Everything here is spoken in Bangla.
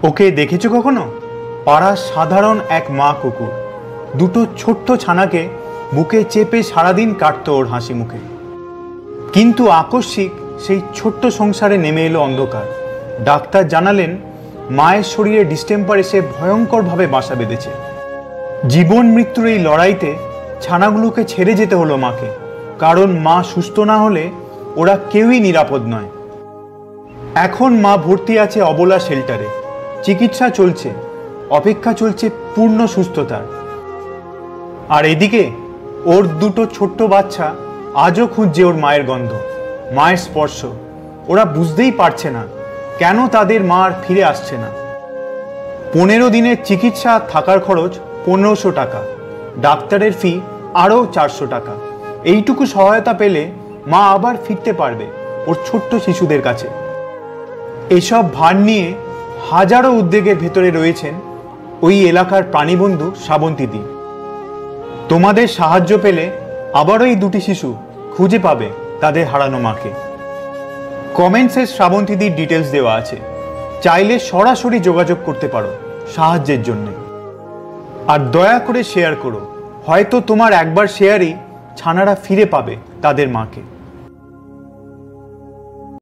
ওকে দেখেছো কখনো? পাড়ার সাধারণ এক মা কুকুর দুটো ছোট্ট ছানাকে বুকে চেপে সারাদিন কাটতো ওর হাসি মুখে। কিন্তু আকস্মিক সেই ছোট্ট সংসারে নেমে এলো অন্ধকার। ডাক্তার জানালেন মায়ের শরীরে ডিস্টেম্পার এসে ভয়ঙ্করভাবে বাসা বেঁধেছে। জীবন মৃত্যুর এই লড়াইতে ছানাগুলোকে ছেড়ে যেতে হলো মাকে, কারণ মা সুস্থ না হলে ওরা কেউই নিরাপদ নয়। এখন মা ভর্তি আছে অবলা শেল্টারে, চিকিৎসা চলছে, অপেক্ষা চলছে পূর্ণ সুস্থতার। আর এদিকে ওর দুটো ছোট্ট বাচ্চা আজও খুঁজছে ওর মায়ের গন্ধ, মায়ের স্পর্শ। ওরা বুঝতেই পারছে না কেন তাদের মা আর ফিরে আসছে না। 15 দিনের চিকিৎসা, থাকার খরচ 1500 টাকা, ডাক্তারের ফি আরও 400 টাকা। এইটুকু সহায়তা পেলে মা আবার ফিরতে পারবে ওর ছোট্ট শিশুদের কাছে। এসব ভার নিয়ে হাজারো উদ্যোগের ভেতরে রয়েছেন ওই এলাকার প্রাণীবন্ধু শ্রাবন্তীদি। তোমাদের সাহায্য পেলে আবারও এই দুটি শিশু খুঁজে পাবে তাদের হারানো মাকে। কমেন্টসে শ্রাবন্তীদির ডিটেলস দেওয়া আছে, চাইলে সরাসরি যোগাযোগ করতে পারো সাহায্যের জন্য। আর দয়া করে শেয়ার করো, হয়তো তোমার একবার শেয়ারই ছানারা ফিরে পাবে তাদের মাকে।